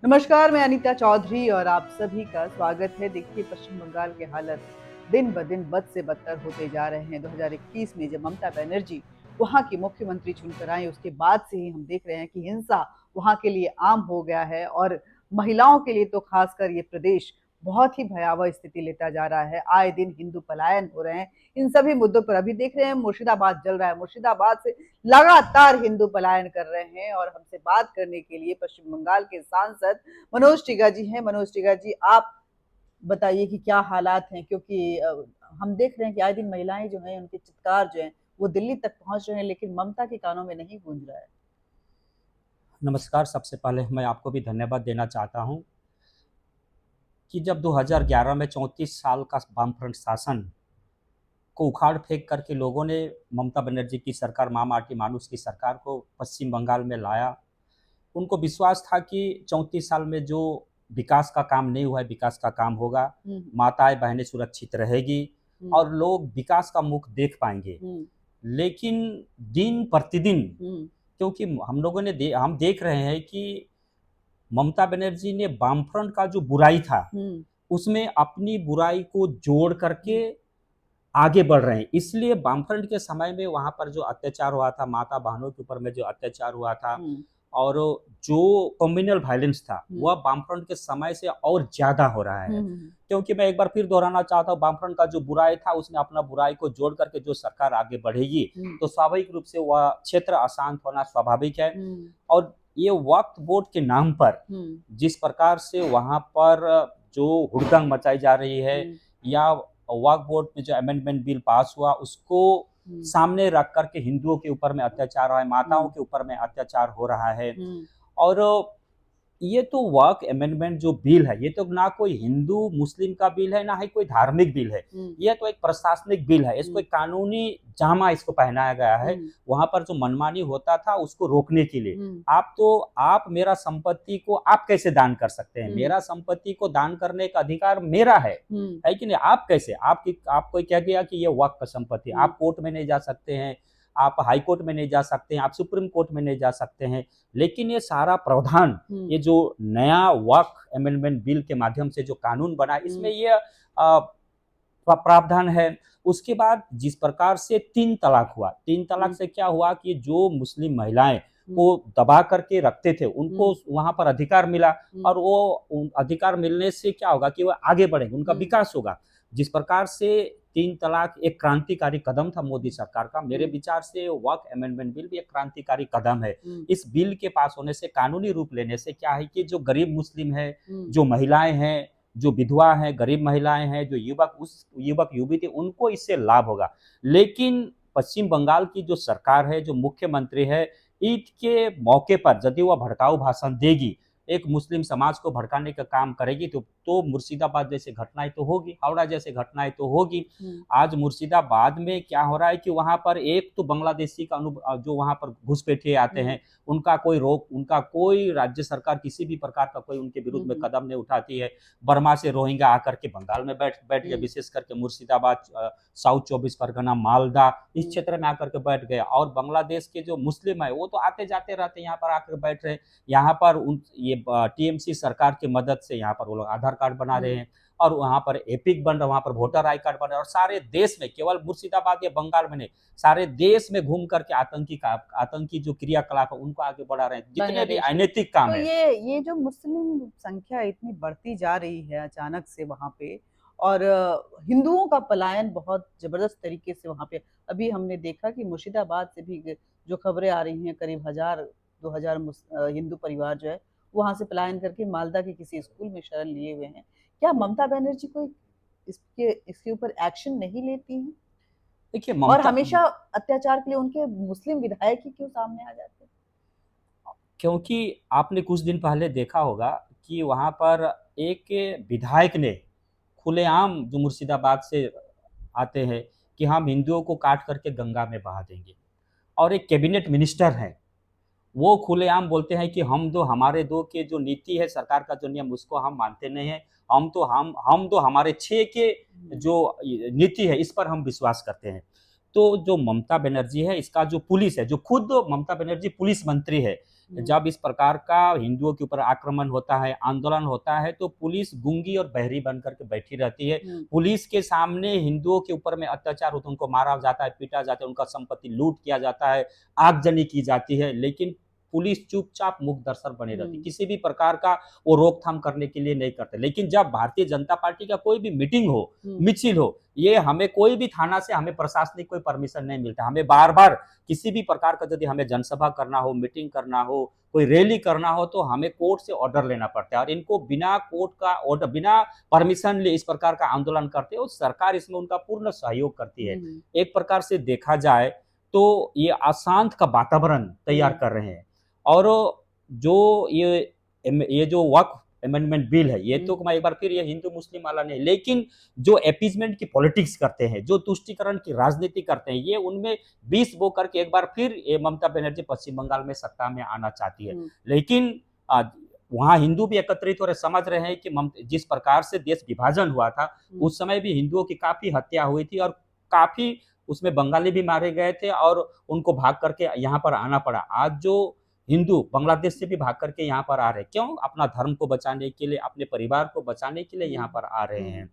नमस्कार, मैं अनीता चौधरी और आप सभी का स्वागत है। देखिए, पश्चिम बंगाल के हालत दिन ब दिन बद से बदतर होते जा रहे हैं। 2021 में जब ममता बनर्जी वहाँ की मुख्यमंत्री चुनकर आई, उसके बाद से ही हम देख रहे हैं कि हिंसा वहाँ के लिए आम हो गया है और महिलाओं के लिए तो खासकर ये प्रदेश बहुत ही भयावह स्थिति लेता जा रहा है। आए दिन हिंदू पलायन हो रहे हैं। इन सभी मुद्दों पर अभी देख रहे हैं मुर्शिदाबाद जल रहा है। मुर्शिदाबाद से लगातार हिंदू पलायन कर रहे हैं और हमसे बात करने के लिए पश्चिम बंगाल के सांसद मनोज टिग्गा जी हैं। मनोज टिग्गा जी, आप बताइए कि क्या हालात हैं, क्योंकि हम देख रहे हैं कि आए दिन महिलाएं जो हैं उनके चित्कार जो हैं वो दिल्ली तक पहुंच रहे हैं, लेकिन ममता के कानों में नहीं गूंज रहा है। नमस्कार। सबसे पहले मैं आपको भी धन्यवाद देना चाहता हूं कि जब 2011 में 34 साल का वामफ्रंट शासन को उखाड़ फेंक करके लोगों ने ममता बनर्जी की सरकार, माटी मानुष की सरकार को पश्चिम बंगाल में लाया। उनको विश्वास था कि 34 साल में जो विकास का काम नहीं हुआ है, विकास का काम होगा, हम्म। माताएं बहनें सुरक्षित रहेगी हम्म। और लोग विकास का मुख देख पाएंगे। हम्म। लेकिन दिन प्रतिदिन, हम्म। क्योंकि हम देख रहे हैं कि ममता बनर्जी ने वामफ्रंट का जो बुराई था हम्म। उसमें अपनी बुराई को जोड़ करके आगे बढ़ रहे हैं। इसलिए वामफ्रंट के समय में वहां पर जो अत्याचार हुआ था, माता बहनों के ऊपर में जो अत्याचार हुआ था हम्म। और जो कम्युनल वायलेंस था हम्म। वह वामफ्रंट के समय से और ज्यादा हो रहा है। हम्म। क्योंकि मैं एक बार फिर दोहराना चाहता हूँ, वामफ्रंट का जो बुराई था उसने अपना बुराई को जोड़ करके जो सरकार आगे बढ़ेगी हम्म। तो स्वाभाविक रूप से वह क्षेत्र अशांत होना स्वाभाविक है। हम्म। और ये वक्फ बोर्ड के नाम पर हम्म। जिस प्रकार से वहां पर जो हुड़दंग मचाई जा रही है, हम्म। या वक्फ बोर्ड में जो अमेंडमेंट बिल पास हुआ उसको हम्म। सामने रख करके हिंदुओं के ऊपर में अत्याचार हो रहा है, माताओं हम्म। के ऊपर में अत्याचार हो रहा है। हम्म। और ये तो वक्फ अमेंडमेंट जो बिल है, ये तो ना कोई हिंदू मुस्लिम का बिल है, ना ही कोई धार्मिक बिल है। हम्म। यह तो एक प्रशासनिक बिल है। इसको हम्म। एक कानूनी जामा इसको पहनाया गया है, हम्म। वहां पर जो मनमानी होता था उसको रोकने के लिए। हम्म। आप मेरा संपत्ति को आप कैसे दान कर सकते हैं? हम्म। मेरा संपत्ति को दान करने का अधिकार मेरा हम्म। है कि नहीं? आप कैसे, आपको कह दिया कि ये वक्फ संपत्ति, हम्म। आप कोर्ट में नहीं जा सकते हैं, आप हाई कोर्ट में नहीं जा सकते हैं, आप सुप्रीम कोर्ट में नहीं जा सकते हैं। लेकिन ये सारा प्रावधान, हम्म। ये जो नया वक्फ अमेंडमेंट बिल के माध्यम से जो कानून बना, इसमें ये प्रावधान है। उसके बाद जिस प्रकार से 3 तलाक हुआ, 3 तलाक हम्म। से क्या हुआ कि जो मुस्लिम महिलाएं को हम्म। दबा करके रखते थे उनको हम्म। वहां पर अधिकार मिला। हम्म। और वो अधिकार मिलने से क्या होगा कि वो आगे बढ़ेंगे, उनका हम्म। विकास होगा। जिस प्रकार से 3 तलाक एक क्रांतिकारी कदम था मोदी सरकार का, मेरे हम्म। विचार से वक्फ अमेंडमेंट बिल भी एक क्रांतिकारी कदम है। हम्म। इस बिल के पास होने से, कानूनी रूप लेने से क्या है कि जो गरीब मुस्लिम है, हम्म। जो महिलाएं हैं, जो विधवा हैं, गरीब महिलाएं हैं, जो युवक, उस युवक युवती, उनको इससे लाभ होगा। लेकिन पश्चिम बंगाल की जो सरकार है, जो मुख्यमंत्री है, ईद के मौके पर यदि वह भड़काऊ भाषण देगी, एक मुस्लिम समाज को भड़काने का काम करेगी तो मुर्शिदाबाद जैसे घटनाएं तो होगी, हावड़ा जैसे घटनाएं तो होगी। हम्म। आज मुर्शिदाबाद में क्या हो रहा है कि वहां पर एक तो बांग्लादेशी का जो वहां पर घुसपैठिए आते हम्म। हैं, उनका कोई राज्य सरकार किसी भी प्रकार का कोई उनके विरुद्ध में हम्म। कदम नहीं उठाती है। बर्मा से रोहिंग्या आकर के बंगाल में बैठ बैठ गए, हम्म। विशेष करके मुर्शिदाबाद, साउथ 24 परगना, मालदा, इस हम्म। क्षेत्र में आकर के बैठ गए। और बांग्लादेश के जो मुस्लिम है वो तो आते जाते रहते हैं, यहाँ पर आकर बैठ रहे हैं। यहाँ पर ये टीएमसी सरकार की मदद से यहाँ पर वो लोग आधार कार्ड बना रहे हम्म। हैं और वहाँ पर एपिक बन रहा है, वहाँ पर वोटर आई कार्ड बन रहा है। और सारे देश में, केवल मुर्शिदाबाद या बंगाल में नहीं, सारे देश में घूम करके आतंकी जो क्रियाकलाप है उनको आगे बढ़ा रहे हैं, जितने भी बांग्लादेश में अनैतिक काम तो है। ये जो मुस्लिम संख्या इतनी बढ़ती जा रही है अचानक से वहां पे, और हिंदुओं का पलायन बहुत जबरदस्त तरीके से वहां पे, अभी हमने देखा कि मुर्शिदाबाद से भी जो खबरें आ रही हैं, करीब 1000 हिंदू परिवार जो है वहां से पलायन करके मालदा के किसी स्कूल में शरण लिए हुए हैं। क्या ममता बनर्जी को इसके ऊपर एक्शन नहीं लेती हैं? देखिए और ममता, हमेशा अत्याचार के लिए उनके मुस्लिम विधायक ही क्यों सामने आ जाते हैं? क्योंकि आपने कुछ दिन पहले देखा होगा कि वहां पर एक विधायक ने खुलेआम, जो मुर्शिदाबाद से आते हैं, कि हम हिंदुओं को काट करके गंगा में बहा देंगे। और एक कैबिनेट मिनिस्टर हैं, वो खुलेआम बोलते हैं कि हमारे दो के जो नीति है, सरकार का जो नियम, उसको हम मानते नहीं हैं। हम तो हमारे 6 के जो नीति है इस पर हम विश्वास करते हैं। तो जो ममता बनर्जी है, इसका जो पुलिस है, जो खुद ममता बनर्जी पुलिस मंत्री है, जब इस प्रकार का हिंदुओं के ऊपर आक्रमण होता है, आंदोलन होता है, तो पुलिस गूंगी और बहरी बन करके बैठी रहती है। पुलिस के सामने हिंदुओं के ऊपर में अत्याचार होता है, उनको मारा जाता है, पीटा जाता है, उनका संपत्ति लूट किया जाता है, आगजनी की जाती है, लेकिन पुलिस चुपचाप मूक दर्शक बनी रहती, किसी भी प्रकार का वो रोकथाम करने के लिए नहीं करते। लेकिन जब भारतीय जनता पार्टी का कोई भी मीटिंग हो, मिছিল हो, ये हमें कोई भी थाना से हमें प्रशासनिक कोई परमिशन नहीं मिलता। हमें बार-बार किसी भी प्रकार का यदि हमें जनसभा करना हो, मीटिंग करना हो, कोई रैली करना हो, तो हमें कोर्ट से ऑर्डर लेना पड़ता है और इनको बिना कोर्ट का ऑर्डर, बिना परमिशन लिए इस प्रकार का आंदोलन करते हैं और सरकार इसमें उनका पूर्ण सहयोग करती है। एक प्रकार से देखा जाए तो ये अशांत का वातावरण तैयार कर रहे हैं और जो ये जो वक्फ अमेंडमेंट बिल है, ये तो मैं एक बार फिर ये हिंदू मुस्लिम वाला नहीं, लेकिन जो अपीजमेंट की पॉलिटिक्स करते हैं, जो तुष्टिकरण की राजनीति करते हैं, ये उनमें बीस बो करके एक बार फिर ये ममता बनर्जी पश्चिम बंगाल में सत्ता में आना चाहती है। लेकिन वहाँ हिंदू भी एकत्रित हो रहे, समझ रहे हैं कि जिस प्रकार से देश विभाजन हुआ था, उस समय भी हिंदुओं की काफी हत्या हुई थी और काफी उसमें बंगाली भी मारे गए थे और उनको भाग करके यहाँ पर आना पड़ा। आज जो हिंदू बांग्लादेश से भी भाग करके यहाँ पर आ रहे हैं, क्यों? अपना धर्म को बचाने के लिए, अपने परिवार को बचाने के लिए यहाँ पर आ रहे हैं।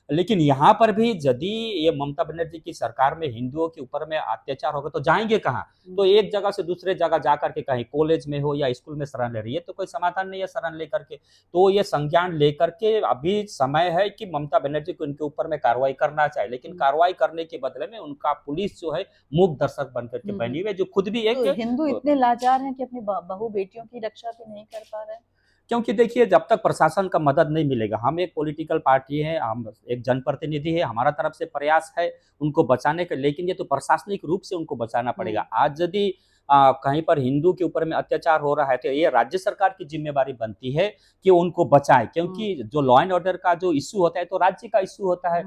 लेकिन यहाँ पर भी यदि ये ममता बनर्जी की सरकार में हिंदुओं के ऊपर में अत्याचार होगा तो जाएंगे कहाँ? तो एक जगह से दूसरे जगह जाकर के कहीं कॉलेज में हो या स्कूल में शरण ले रही है, तो कोई समाधान नहीं है शरण लेकर के। तो ये संज्ञान लेकर के अभी समय है कि ममता बनर्जी को इनके ऊपर में कार्रवाई करना चाहिए, लेकिन कार्रवाई करने के बदले में उनका पुलिस जो है मूक दर्शक बन करके बनी हुई है, जो खुद भी एक तो हिंदू इतने लाचार हैं कि अपनी बहू बेटियों की रक्षा भी नहीं कर पा रहे हैं। क्योंकि देखिए जब तक प्रशासन का मदद नहीं मिलेगा, हम एक पॉलिटिकल पार्टी है, हम एक जनप्रतिनिधि है, हमारा तरफ से प्रयास है उनको बचाने का, लेकिन ये तो प्रशासनिक रूप से उनको बचाना पड़ेगा। आज यदि कहीं पर हिंदू के ऊपर में अत्याचार हो रहा है तो ये राज्य सरकार की जिम्मेवारी बनती है कि उनको बचाए, क्योंकि जो लॉ एंड ऑर्डर का जो इश्यू होता है तो राज्य का इश्यू होता है।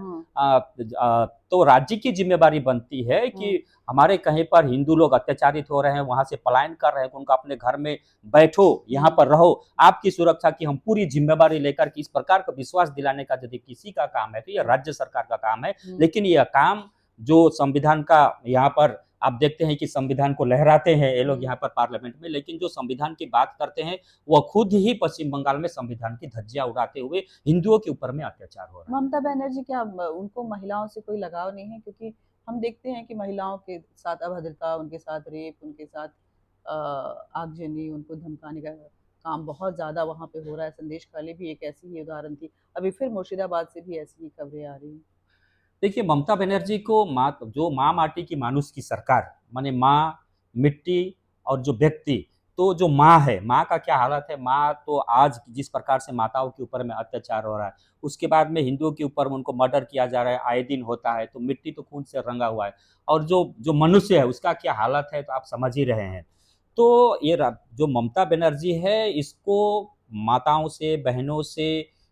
तो राज्य की जिम्मेवारी बनती है कि हमारे कहीं पर हिंदू लोग अत्याचारित हो रहे हैं, वहां से पलायन कर रहे हैं, उनको अपने घर में बैठो, यहाँ पर रहो, आपकी सुरक्षा की हम पूरी जिम्मेवारी लेकर के इस प्रकार का विश्वास दिलाने का यदि किसी का काम है तो यह राज्य सरकार का काम है। लेकिन यह काम जो संविधान का यहाँ पर आप देखते हैं कि संविधान को लहराते हैं ये लोग यहाँ पर पार्लियामेंट में, लेकिन जो संविधान की बात करते हैं वह खुद ही पश्चिम बंगाल में संविधान की धज्जियां उड़ाते हुए हिंदुओं के ऊपर में अत्याचार हो रहा है। ममता बनर्जी क्या उनको महिलाओं से कोई लगाव नहीं है? क्योंकि हम देखते हैं कि महिलाओं के साथ अभद्रता, उनके साथ रेप, उनके साथ आगजनी, उनको धमकाने का काम बहुत ज़्यादा वहाँ पे हो रहा है। संदेश खाली भी एक ऐसी ही उदाहरण थी। अभी फिर मुर्शिदाबाद से भी ऐसी ही खबरें आ रही हैं। देखिए ममता बनर्जी को जो माँ माटी की मानुष की सरकार, माने माँ, मिट्टी और जो व्यक्ति, तो जो माँ है, माँ का क्या हालत है? माँ तो आज जिस प्रकार से माताओं के ऊपर में अत्याचार हो रहा है, उसके बाद में हिंदुओं के ऊपर में उनको मर्डर किया जा रहा है, आए दिन होता है, तो मिट्टी तो खून से रंगा हुआ है और जो जो मनुष्य है उसका क्या हालत है तो आप समझ ही रहे हैं। तो जो ममता बनर्जी है इसको माताओं से, बहनों से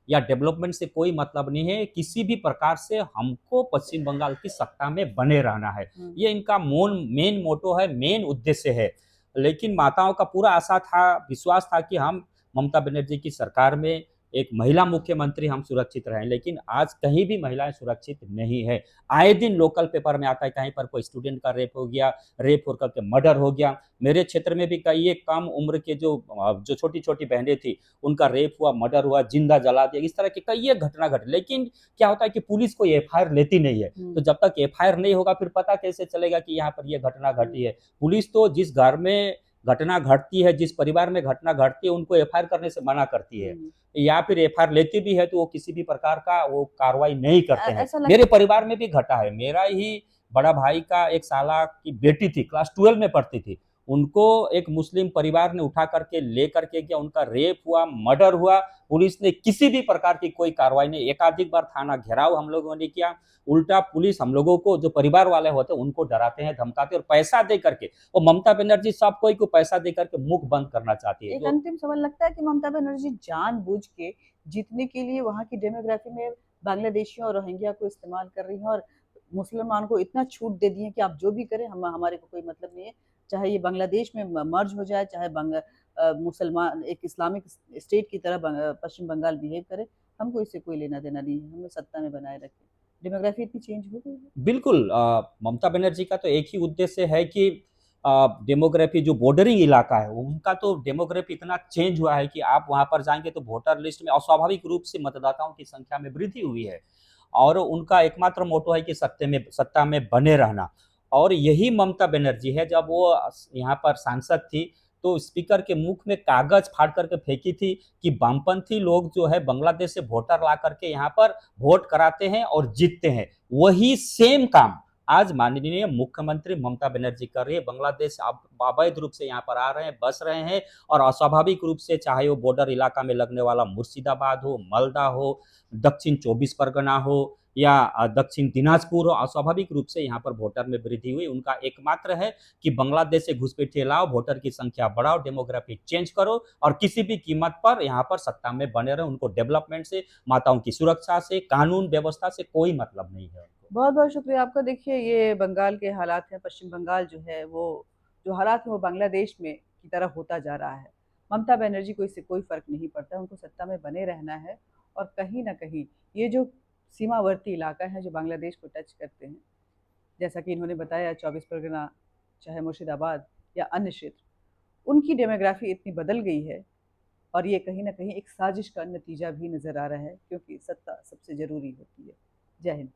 या डेवलपमेंट से कोई मतलब नहीं है, किसी भी प्रकार से हमको पश्चिम बंगाल की सत्ता में बने रहना है, ये इनका मेन मोटो है, मेन उद्देश्य है। लेकिन माताओं का पूरा आशा था, विश्वास था कि हम ममता बनर्जी की सरकार में एक महिला मुख्यमंत्री हम सुरक्षित रहें, लेकिन आज कहीं भी महिलाएं सुरक्षित नहीं है। आए दिन लोकल पेपर में आता है कहीं पर कोई स्टूडेंट का रेप हो गया, रेप होकर के मर्डर हो गया। मेरे क्षेत्र में भी कई एक कम उम्र के जो छोटी छोटी बहनें थी उनका रेप हुआ, मर्डर हुआ, जिंदा जला दिया, इस तरह की कई एक घटना घटी। लेकिन क्या होता है कि पुलिस कोई एफआईआर लेती नहीं है, तो जब तक एफआईआर नहीं होगा फिर पता कैसे चलेगा कि यहाँ पर यह घटना घटी है। पुलिस तो जिस घर में घटना घटती है, जिस परिवार में घटना घटती है, उनको एफआईआर करने से मना करती है, या फिर एफआईआर लेती भी है तो वो किसी भी प्रकार का वो कार्रवाई नहीं करते हैं। मेरे परिवार में भी घटा है, मेरा ही बड़ा भाई का एक साला की बेटी थी, क्लास 12 में पढ़ती थी, उनको एक मुस्लिम परिवार ने उठा करके ले करके गया, उनका रेप हुआ, मर्डर हुआ, पुलिस ने किसी भी प्रकार की कोई कार्रवाई नहीं। एकाधिक बार थाना घेराव हम लोगों ने किया, उल्टा पुलिस हम लोगों को, जो परिवार वाले होते हैं उनको डराते हैं, धमकाते हैं और पैसा दे करके, और ममता बनर्जी सब कोई को पैसा दे करके मुख बंद करना चाहती है। एक अंतिम सवाल, लगता है कि ममता बनर्जी जानबूझ के जीतने के लिए वहाँ की डेमोग्राफी में बांग्लादेशियों और रोहिंग्या को इस्तेमाल कर रही हैं और मुसलमान को इतना छूट दे दी है कि आप जो भी करें हमारे को कोई मतलब नहीं है, चाहे ये बांग्लादेश में मर्ज हो जाए, चाहे मुसलमान एक इस्लामिक स्टेट की तरह पश्चिम बंगाल बिहेव करे, हमको इससे कोई लेना देना नहीं है, हमें सत्ता में बनाए रखें। डेमोग्राफी इतनी चेंज हो गई है। बिल्कुल, ममता बनर्जी का तो एक ही उद्देश्य है कि डेमोग्राफी जो बॉर्डरिंग इलाका है, उनका तो डेमोग्राफी इतना चेंज हुआ है कि आप वहाँ पर जाएँगे तो वोटर लिस्ट में अस्वाभाविक रूप से मतदाताओं की संख्या में वृद्धि हुई है। और उनका एकमात्र मोटो है कि सत्ता में बने रहना। और यही ममता बनर्जी है, जब वो यहाँ पर सांसद थी, तो स्पीकर के मुख में कागज़ फाड़ कर के फेंकी थी कि वामपंथी लोग जो है बांग्लादेश से वोटर ला करके यहाँ पर वोट कराते हैं और जीतते हैं। वही सेम काम आज माननीय मुख्यमंत्री ममता बनर्जी कर रही है। बांग्लादेश अब अवैध रूप से यहाँ पर आ रहे हैं, बस रहे हैं और अस्वाभाविक रूप से, चाहे वो बॉर्डर इलाका में लगने वाला मुर्शिदाबाद हो, मालदा हो, दक्षिण 24 परगना हो या दक्षिण दिनाजपुर हो, अस्वाभाविक रूप से यहाँ पर वोटर में वृद्धि हुई। उनका एकमात्र है कि बांग्लादेश से घुसपैठिए लाओ, वोटर की संख्या बढ़ाओ, डेमोग्राफी चेंज करो और किसी भी कीमत पर यहाँ पर सत्ता में बने रहे। उनको डेवलपमेंट से, माताओं की सुरक्षा से, कानून व्यवस्था से कोई मतलब नहीं है उनको। बहुत-बहुत शुक्रिया आपका। देखिए, ये बंगाल के हालात हैं, पश्चिम बंगाल जो है वो जो हालात हैं वो बांग्लादेश में की तरह होता जा रहा है। ममता बनर्जी को इससे कोई फ़र्क नहीं पड़ता, उनको सत्ता में बने रहना है और कहीं न कहीं ये जो सीमावर्ती इलाका है जो बांग्लादेश को टच करते हैं, जैसा कि इन्होंने बताया 24 परगना, चाहे मुर्शिदाबाद या अन्य क्षेत्र, उनकी डेमोग्राफ़ी इतनी बदल गई है और ये कहीं न कहीं एक साजिश का नतीजा भी नज़र आ रहा है क्योंकि सत्ता सबसे ज़रूरी होती है। जय हिंद।